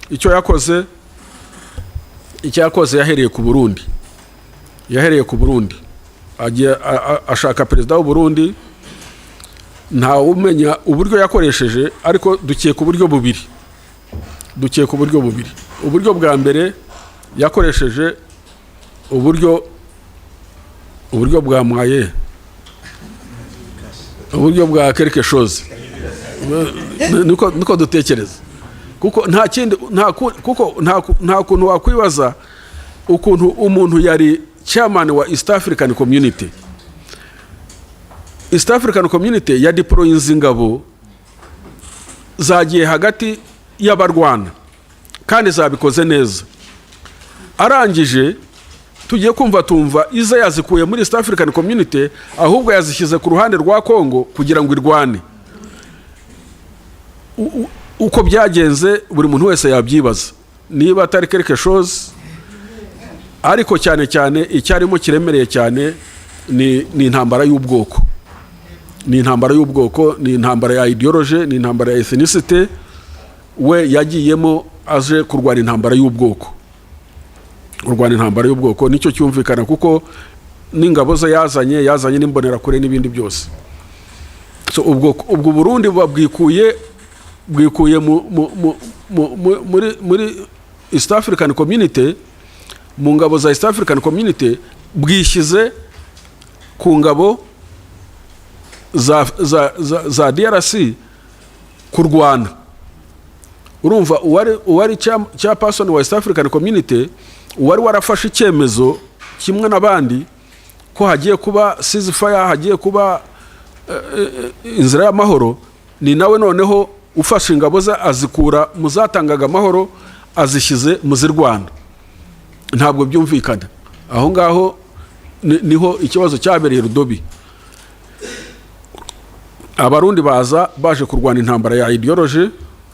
icyo yakoze yahereye ku Burundi agiye ashaka perezida w'u Burundi nta umenya uburyo yakoresheje ariko dukiye ku buryo bubiri uburyo bwa mbere yakoresheje uburyo bwa mwaye uburyo bwa quelque chose niko dutekereza kuko nta kindi nta kuntu wakwibaza ukuntu umuntu yari chairman wa East African Community ya deploying ingabo zagiye hagati y'abarwana kandi zabikoze neza arangije tugiye tumva iza yazikuye muri East African Community ahubwo yazishyize ku ruhande rwa Kongo kugira ngo irwane uko byagenze buri muntu wese yabyibaza niba atari quelque chose ariko cyane icyarimo kiremereye cyane ni intambara y'ubwoko ni intambara ya ideology ni intambara ya ethnicity we yagiyemo aje kurwana intambara y'ubwoko nicyo cyumvikana kuko n'ingabo ze yazanye n'imbonera kure n'ibindi byose so ubwo Burundi bwikuye muri East African Community mu ngabo za East African Community bwishyize ku ngabo za DRC kurwana urumva uwari chairperson wa East African Community uwari warafashe icyemezo kimwe n'abandi ko hagiye kuba ceasefire hagiye kuba inzira y'amahoro ni nawe noneho ufashe ingabo za azikura muzatangaga amahoro azishyize mu zirwana ntabwo byumvikana aho ngaho niho ikibazo cyabereye Rudobi abarundi baje kurwana intambara ya ideology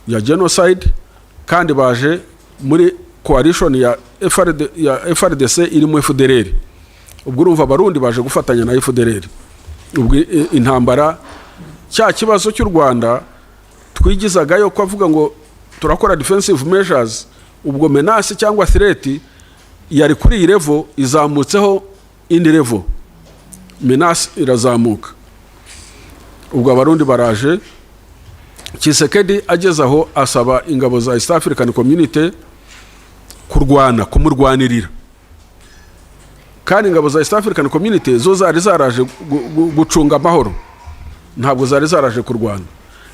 ya genocide kandi baje muri coalition ya FRDC iri mu FDLR ubwo urumva abarundi baje gufatanya na FDLR ubwo intambara cya kibazo cy'u Rwanda twigizagayo ko avuga ngo turakora defensive measures ubwo menace cyangwa threat yari kuri iyi level izamutseho indi level menace irazamuka ubwo abarundi baraje Tshisekedi ageze aho asaba ingabo za East African Community kumurwanirira kandi ingabo za East African Community zo zari zaraje gucunga amahoro ntabwo zari zaraje kurwana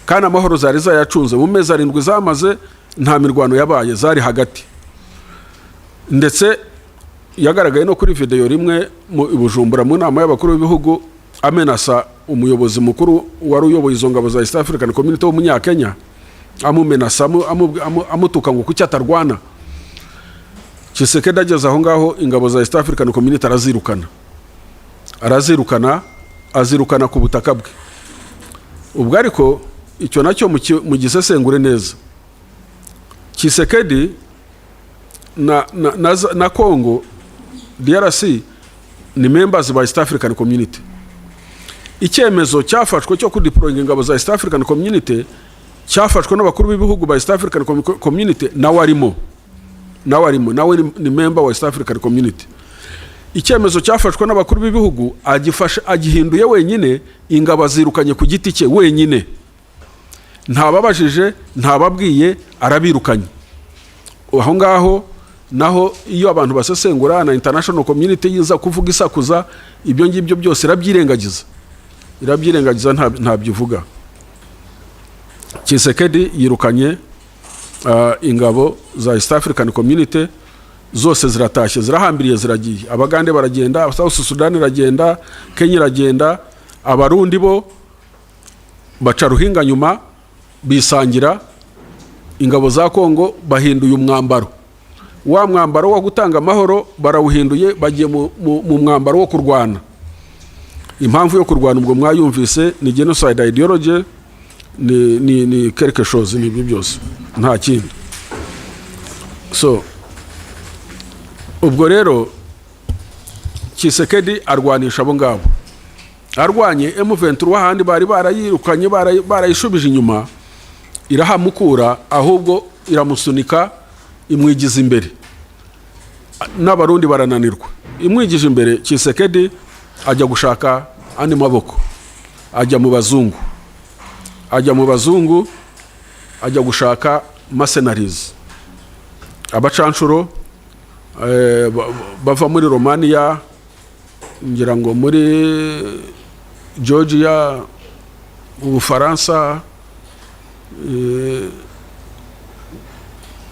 kandi amahoro zari zayacunze mu mezi 7 zamaze nta mirwano yabaye zari hagati ndetse yagaragaye no kuri video rimwe mu Bujumbura mu nama y'abakuru b'ibihugu amenasa umuyobozi mukuru wari uyoboye izo ngabo za East African Community wo munyakenya amumenasa amutuka ngo kuki atarwana Tshisekedi ageze aho ngaho ingabo za East African Community azirukana ku butaka bwe ubwo ariko icyo nacyo mu gisesengure neza Tshisekedi na Congo DRC ni members ba East African Community icyemezo cyafashwe cyo kudeploying ingabo za East African Community cyafashwe n'abakuru b'ibihugu ba East African Community nawe ni member wa East African Community icyemezo cyafashwe n'abakuru b'ibihugu agihinduye wenyine ingabo zirukanye ku giti cye wenyine ntababajije ntababwiye arabirukanye aho ngaho naho iyo abantu basesengura na international community yiza kuvuga isakuza ibyo ngibyo byose irabyirengagiza ntabyo uvuga Tshisekedi yirukanye ingabo za East African Community zose ziratashye zirahambiriye ziragiye abagande baragenda South Sudan iragenda Kenya iragenda abarundi bo baca ruhinga nyuma bisangira ingabo za Kongo bahinduye umwambaro wa mwambaro wo gutanga amahoro barawuhinduye bagiye mu mwambaro wo kurwana impamvu yo kurwana ubwo mwayumvise ni genocide ideology ni quelque chose ni byose nta kindi so ubwo rero Tshisekedi arwanisha abo ngabo arwanye M23 handi bari barayirukanye barayishubije inyuma irahamukura ahubwo iramusunika imwigiza imbere n'abarundi barananirwa. Imwigije imbere Tshisekedi ajya gushaka andi maboko, ajya mu bazungu, ajya gushaka mercenaries, abacanshuro bava muri Romania, ngira ngo muri Georgia, Ubufaransa,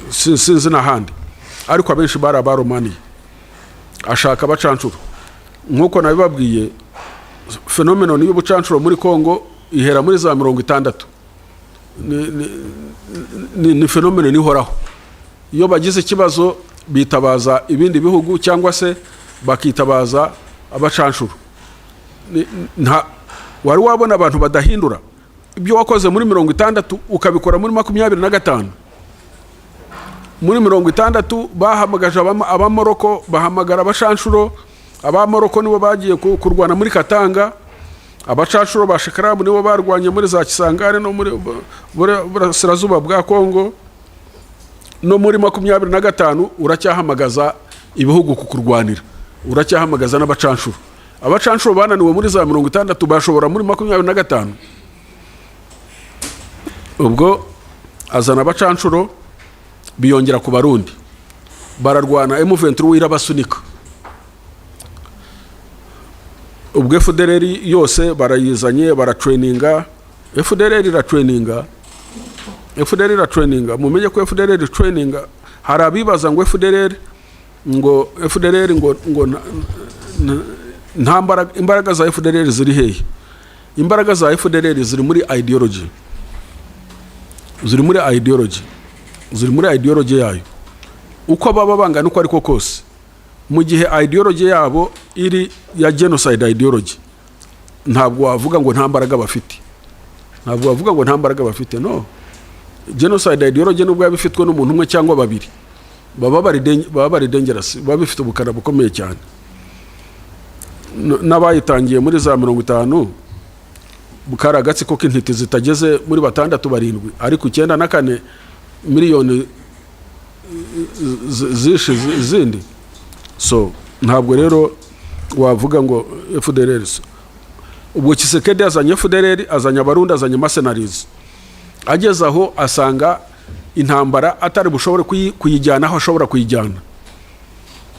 sinzi n'ahandi, ariko abenshi bari abaromaniya. Ashaka abacanshuro. Nk'uko nabibabwiye, phenomenon y'ubucanshuro muri Kongo ihera muri za 60. Ni phenomenon ihoraho. Iyo bagize ikibazo bitabaza ibindi bihugu cyangwa se bakitabaza abacanshuro. Wari wabona abantu badahindura ibyo wakoze muri 60 ukabikora muri 25. Muri 60 bahamagaje abamoroko, bahamagara abacanshuro. Abamoroko nibo bagiye kurwana muri Katanga, abacanshuro ba Shekaramu nibo barwanye muri za Kisangare no muri burasirazuba bwa Kongo. No muri 25 uracyahamagaza ibihugu kukurwanira, uracyahamagaza n'abacanshuro. Abacanshuro bananiwe muri za 60 bashobora muri 25. Ubwo azana abacanshuro biyongera ku Barundi, bararwana, M23 irabasunika. Ubwo FDLR yose barayizanye, baratraininga. FDLR iratraininga. Mumenye ko FDLR traininga, hari abibaza ngo FDLR ngo imbaraga za FDLR ziri hehe? Imbaraga za FDLR ziri muri ideology. Ziri muri ideology yayo. Uko baba bangana uko ariko kose, mu gihe ideology yabo iri ya genocide ideology, ntabwo wavuga ngo nta mbaraga bafite. No, genocide ideology nubwo yabifitwe n'umuntu umwe cyangwa babiri, baba bari dangerous, baba bifite ubukana bukomeye cyane. N'abayitangiye muri za 50 bukara gatsiko k'intiti zitageze muri 6-7, ariko 94 miliyoni zishe zindi. So ntabwo rero wavuga ngo FDLR. Ubwo Tshisekedi azanye FDLR, azanye Abarundi, azanye mercenaries. Ageze aho asanga intambara atari bushobore kuyijyana aho ashobora kuyijyana,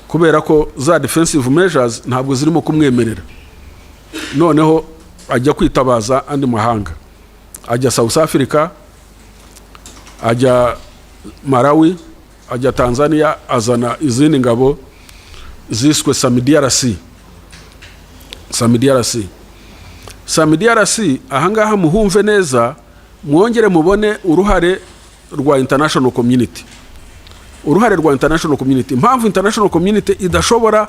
kubera ko za defensive measures ntabwo zirimo kumwemerera. Noneho ajya kwitabaza andi mahanga, ajya South Africa, ajya Malawi, ajya Tanzania, azana izindi ngabo ziswe SAMIDRC. Ahangaha muhumve neza, mwongere mubone uruhare rwa international community. Impamvu international community idashobora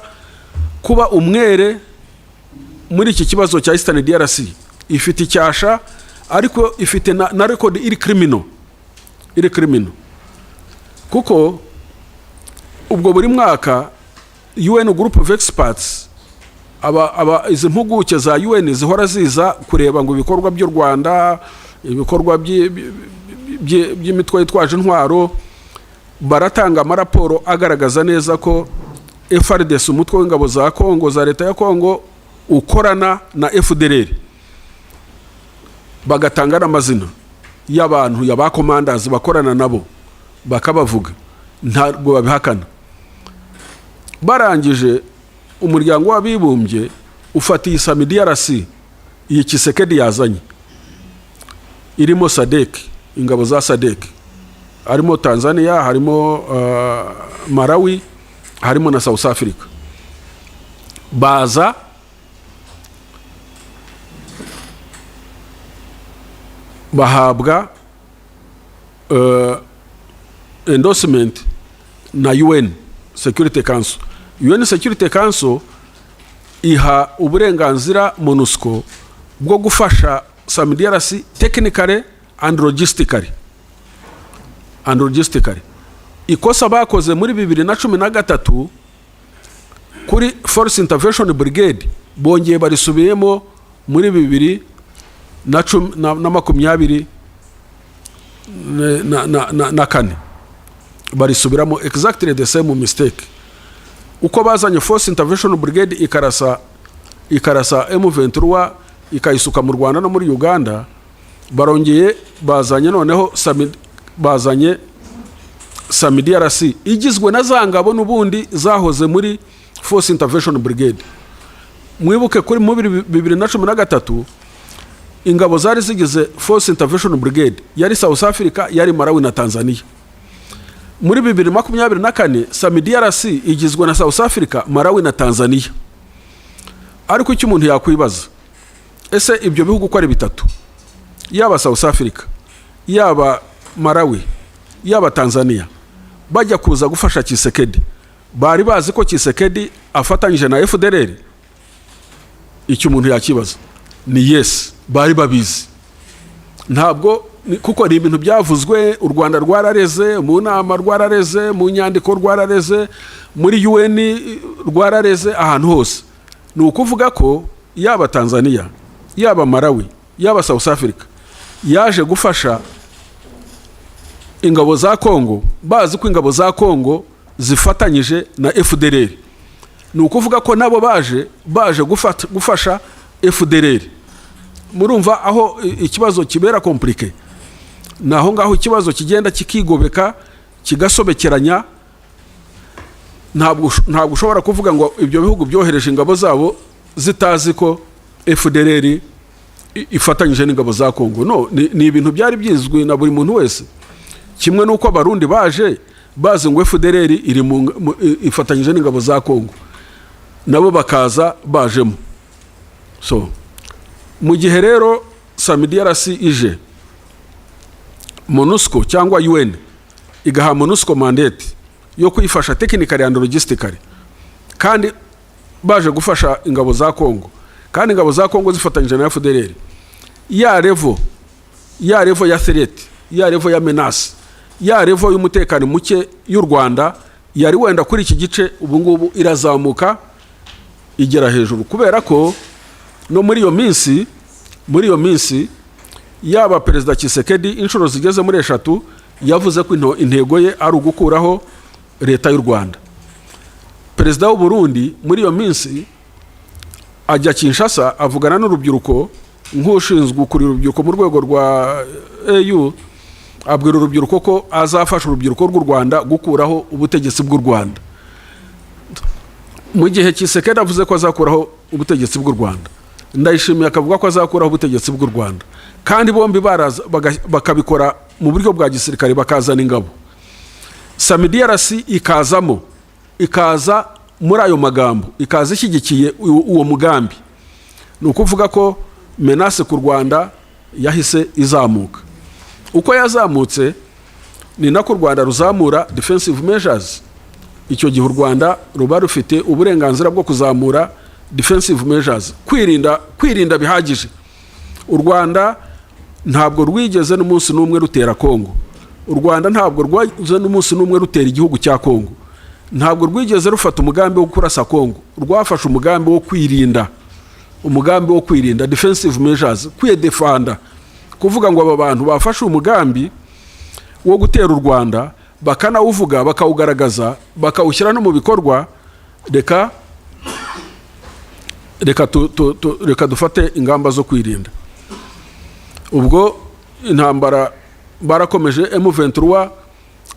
kuba umwere muri iki kibazo cya Eastern DRC, ifite icyasha ariko ifite na record iri criminal. Kuko ubwo buri mwaka UN group of experts, izi mpuguke za UN zihora ziza kureba ngo ibikorwa by'u Rwanda, ibikorwa by'imitwe yitwaje intwaro, baratanga amaraporo agaragaza neza ko FARDC, umutwe w'ingabo za Kongo, za leta ya Kongo, ukorana na FDLR. Bagatanga n'amazina y'abantu, y'abakomanders bakorana nabo, bakabavuga, ntabwo babihakana. Barangije umuryango w'abibumbye ufatiye SAMIDRC, iyi Tshisekedi yazanye, irimo SADC, ingabo za SADC, harimo Tanzania, harimo Malawi, harimo na South Africa. Baza bahabwa endorsement na UN Security Council. UN Security Council iha uburenganzira MONUSCO bwo gufasha SAMIDRC technically and logistically. Ikosa bakoze muri 2013 kuri Force Intervention Brigade, bongeye barisubiyemo muri 2024. barisubiramo exactly the same mistake. Uko bazanye Force Intervention Brigade ikarasa M23 ikayisuka mu Rwanda no muri Uganda, barongeye bazanye noneho bazanye SAMIDRC igizwe na zangabo n'ubundi zahoze muri Force Intervention Brigade. Mwibuke kuri mu 2013 ingabo zari zigize Force Intervention Brigade yari South Africa, yari Malawi na Tanzania. Muri 2024 SAMIDRC igizwe na South Africa, Malawi na Tanzania. Ariko icyo umuntu yakwibaza, ese ibyo bihugu ko ari bitatu, yaba South Africa, yaba Malawi, yaba Tanzania, bajya kuza gufasha Tshisekedi, bari bazi ko Tshisekedi afatanyije na FDLR? Icyo umuntu yakibaza ni yes, bari babizi. Ntabwo kuko ni ibintu byavuzwe, u Rwanda rwarareze, mu nama rwarareze, mu nyandiko rwarareze, muri UN rwarareze, ahantu hose. Ni ukuvuga ko yaba Tanzania, yaba Malawi, yaba South Africa yaje gufasha ingabo za Kongo, bazi ko ingabo za Kongo zifatanyije na FDLR. Ni ukuvuga ko nabo baje gufasha FDLR. Murumva aho ikibazo kibera komplike, naho ngaho ikibazo kigenda kikigobeka kigasobekeranya. Ntabwo ushobora kuvuga ngo ibyo bihugu byohereje ingabo zabo zitazi ko FDLR ifatanyije n'ingabo za Kongo. No, ni ibintu byari byizwe na buri muntu wese, kimwe nuko abarundi bazi ngo FDLR ifatanyije n'ingabo za Kongo, nabo bakaza bajemo. So mu gihe rero SAMIDRC ije, MONUSCO cyangwa UN igaha MONUSCO mandate yo kuyifasha technically and logistically, kandi baje gufasha ingabo za Kongo, kandi ingabo za Kongo zifatanyije na FDLR, ya level ya threat, ya level ya menace, ya level y'umutekano muke y'u Rwanda yari wenda kuri iki gice, ubu ngubu irazamuka igera hejuru, kubera ko no muri iyo minsi yaba Perezida Tshisekedi inshuro zigeze muri 3 yavuze ko intego ye ari ugukuraho leta y'u Rwanda. Perezida w'u Burundi muri iyo minsi ajya Kinshasa avugana n'urubyiruko, nk'ushinzwe kuri urubyiruko mu rwego rwa EU, abwira urubyiruko ko azafasha urubyiruko rw'u Rwanda gukuraho ubutegetsi bw'u Rwanda. Mu gihe Tshisekedi avuze ko azakuraho ubutegetsi bw'u Rwanda, Ndayishimiye akavuga ko azakuraho ubutegetsi bw'u Rwanda, kandi bombi bakabikora mu buryo bwa gisirikare, bakazana ingabo. SAMIDRC ikaza muri ayo magambo, ikaza ishyigikiye uwo mugambi. Ni ukuvuga ko menace ku Rwanda yahise izamuka. Uko yazamutse ni nako u Rwanda ruzamura defensive measures. Icyo gihe u Rwanda ruba rufite uburenganzira bwo kuzamura defensive measures, kwirinda bihagije. U Rwanda ntabwo rwigeze n'umunsi n'umwe rutera Kongo. U Rwanda ntabwo rwigeze n'umunsi n'umwe rutera igihugu cya Kongo. Ntabwo rwigeze rufata umugambi wo kurasa Kongo. Rwafashe umugambi wo kwirinda, defensive measures, kwidefanda. Kuvuga ngo aba bantu bafashe umugambi wo gutera u Rwanda, bakanawuvuga, bakawugaragaza, bakawushyira no mu bikorwa, reka dufate ingamba zo kwirinda. Ubwo intambara barakomeje, M23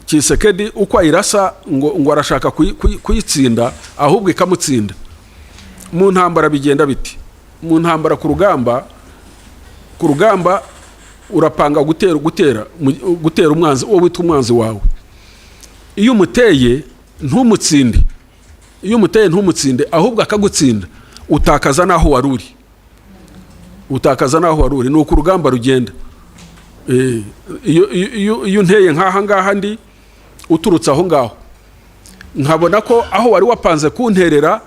Tshisekedi uko ayirasa ngo arashaka kuyitsinda, ahubwo ikamutsinda. Mu ntambara bigenda biti, mu ntambara ku rugamba urapanga gutera umwanzi, uwo wita umwanzi wawe. Iyo umuteye ntumutsinde, ahubwo akagutsinda, utakaza naho waruri. Ni uko urugamba rugenda. Iyo unteye nk'aha ngaha ndi uturutse aho ngaho, nkabona ko aho wari wapanze kunterera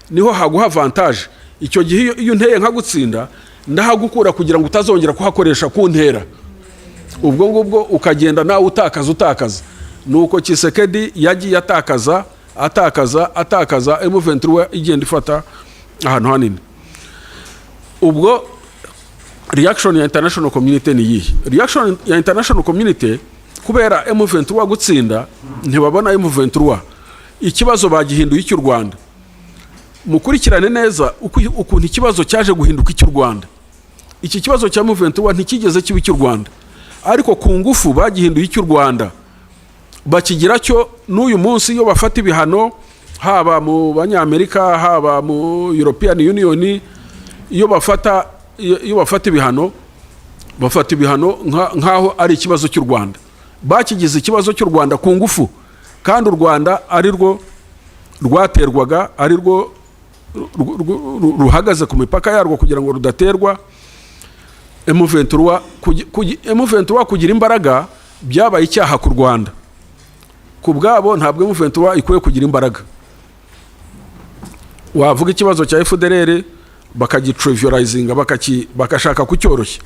niho haguha avantage. Icyo gihe iyo unteye nkagutsinda, ndahagukura kugira ngo utazongera kuhakoresha kuntera. Ubwo ngubwo ukagenda nawe utakaza. Nuko Tshisekedi yagiye atakaza, M23 igenda ifata ahantu hanini. Ubwo reaction ya international community ni yihe? Reaction ya international community kubera M23 gutsinda ntibabona M23 ikibazo bagihinduye icy'u Rwanda. Mukurikirane neza ukuntu ikibazo cyaje guhinduka icy'u Rwanda. Iki kibazo cya M23 ntikigeze kiba icy'u Rwanda, ariko ku ngufu bagihinduye icy'u Rwanda bakigira cyo. N'uyu munsi iyo bafata ibihano, haba mu banyamerika haba mu European Union, iyo bafata ibihano bafata ibihano nkaho ari ikibazo cy'u Rwanda. Bakigize ikibazo cy'u Rwanda ku ngufu, kandi u Rwanda ari rwo rwaterwaga, ari rwo ruhagaze ku mipaka yarwo kugira ngo rudaterwa. M23 kugira imbaraga byabaye icyaha ku Rwanda. Ku bwabo ntabwo M23 ikwiye kugira imbaraga. Wavuga ikibazo cya FDLR bakagitrivializinga, bakashaka kucyoroshya.